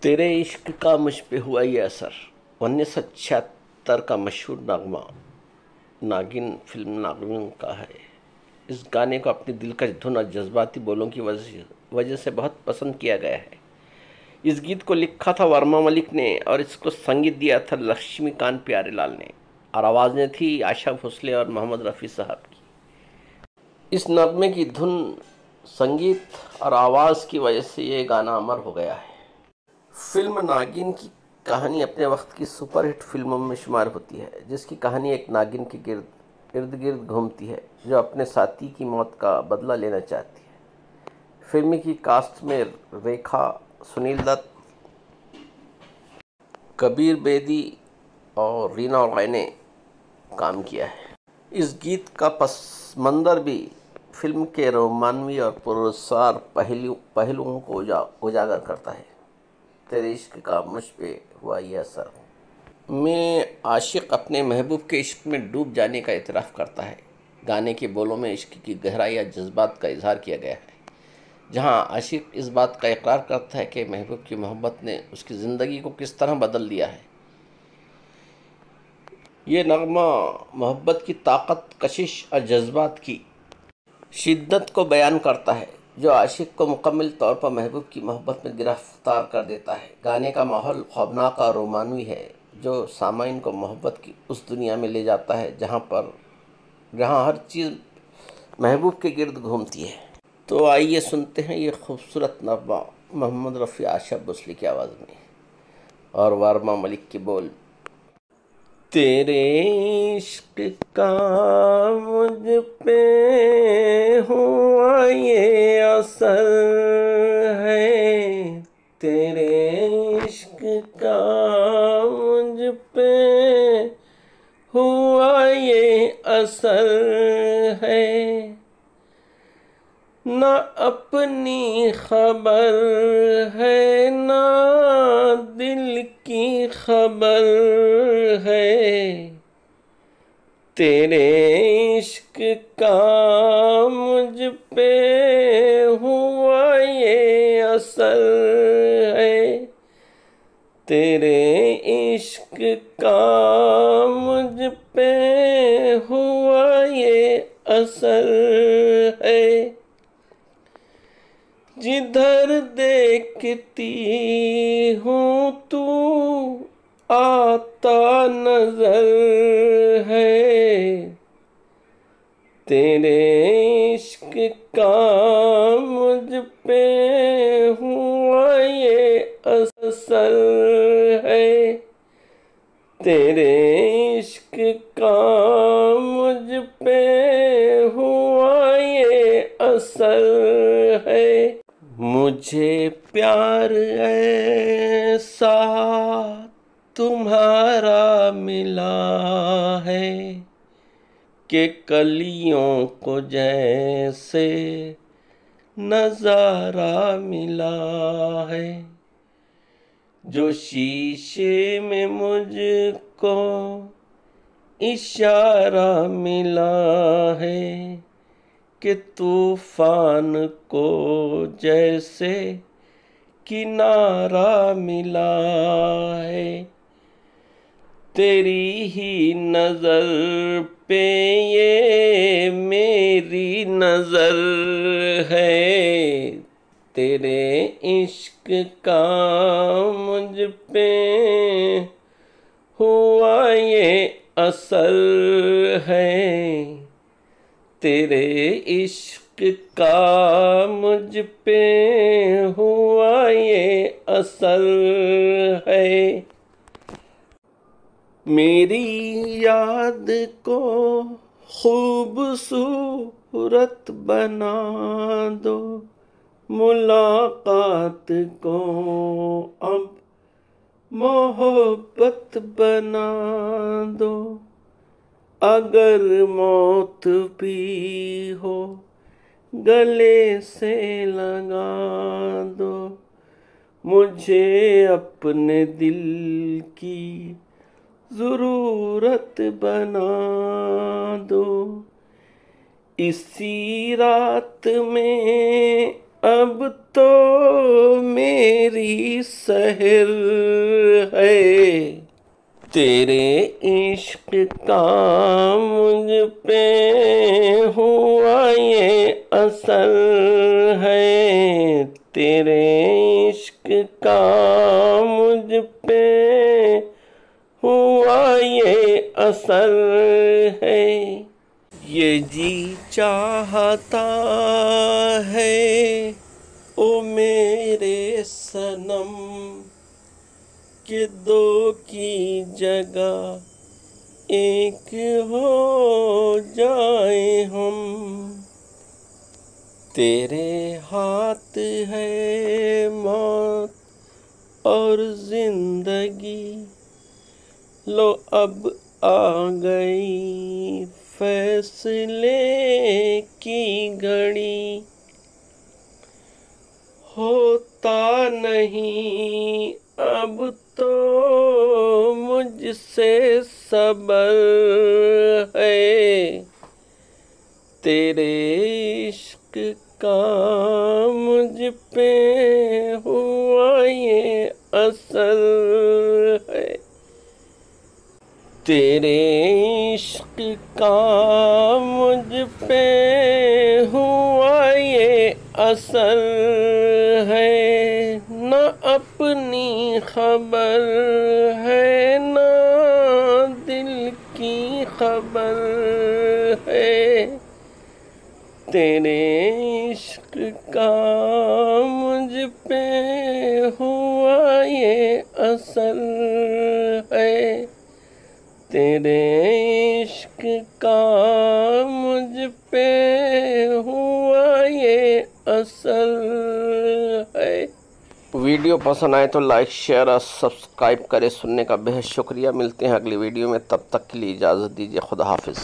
तेरे इश्क का मुझ पे हुआ ये असर 1976 का मशहूर नगमा नागिन फिल्म नागिन का है। इस गाने को अपनी दिलकश धुन और जज्बाती बोलों की वजह से बहुत पसंद किया गया है। इस गीत को लिखा था वर्मा मलिक ने और इसको संगीत दिया था लक्ष्मीकांत प्यारेलाल ने और आवाज़ें थी आशा भोसले और मोहम्मद रफ़ी साहब की। इस नगमे की धुन, संगीत और आवाज़ की वजह से ये गाना अमर हो गया है। फिल्म नागिन की कहानी अपने वक्त की सुपरहिट फिल्मों में शुमार होती है, जिसकी कहानी एक नागिन के इर्द गिर्द घूमती है जो अपने साथी की मौत का बदला लेना चाहती है। फिल्म की कास्ट में रेखा, सुनील दत्त, कबीर बेदी और रीना रॉय ने काम किया है। इस गीत का पस मंज़र भी फिल्म के रोमानवी और पुरस्कार पहलुओं को उजागर करता है। तेरे इश्क का मुझ पे हुआ यह असर में आशिक अपने महबूब के इश्क में डूब जाने का इतराफ़ करता है। गाने के बोलों में इश्क की गहराई या जज्बात का इजहार किया गया है, जहां आशिक इस बात का इकरार करता है कि महबूब की मोहब्बत ने उसकी ज़िंदगी को किस तरह बदल दिया है। ये नगमा मोहब्बत की ताकत, कशिश और जज्बात की शिद्दत को बयान करता है, जो आशिक को मुकम्मल तौर पर महबूब की मोहब्बत में गिरफ्तार कर देता है। गाने का माहौल खौफनाक और रोमानवी है, जो सामाइन को मोहब्बत की उस दुनिया में ले जाता है जहाँ हर चीज़ महबूब के गिर्द घूमती है। तो आइए सुनते हैं ये खूबसूरत नगमा मोहम्मद रफ़ी, आशा भोसले की आवाज़ में और वर्मा मलिक के बोल। तेरे इश्क का मुझ पे हुआ ये असर है, तेरे इश्क का मुझ पे हुआ ये असर है। न अपनी खबर है ना दिल की खबर है, तेरे इश्क का मुझ पे हुआ ये असर है, तेरे इश्क का मुझ पे हुआ ये असर है। जिधर देखती हूँ तू आता नजर है, तेरे इश्क का मुझ पे हुआ ये असर है, तेरे इश्क का मुझ पे हुआ ये असर है। मुझे प्यार ऐसा तुम्हारा मिला है कि कलियों को जैसे नजारा मिला है, जो शीशे में मुझको इशारा मिला है कि तूफान को जैसे किनारा मिला है। तेरी ही नज़र पे ये मेरी नज़र है, तेरे इश्क का मुझ पे हुआ ये असर है, तेरे इश्क का मुझ पे हुआ ये असर है। मेरी याद को खूबसूरत बना दो, मुलाकात को अब मोहब्बत बना दो। अगर मौत भी हो गले से लगा दो, मुझे अपने दिल की ज़रूरत बना दो। इसी रात में अब तो मेरी सहर है, तेरे इश्क का मुझ पे हुआ ये असर है, तेरे इश्क का मुझ पे हुआ ये असर है। ये जी चाहता है ओ मेरे सनम कि दो की जगह एक हो जाए हम। तेरे हाथ है मौत और जिंदगी, लो अब आ गई फैसले की घड़ी। होता नहीं अब तो मुझसे सबर है, तेरे इश्क का मुझ पे हुआ ये असर है, तेरे इश्क का मुझ पे हुआ ये असर है। न अपनी खबर है न दिल की खबर है, तेरे इश्क का मुझ पे हुआ ये असर है, तेरे इश्क का मुझ पे हुआ ये असर है। वीडियो पसंद आए तो लाइक शेयर और सब्सक्राइब करें। सुनने का बेहद शुक्रिया। मिलते हैं अगली वीडियो में, तब तक के लिए इजाज़त दीजिए। खुदा हाफिज़।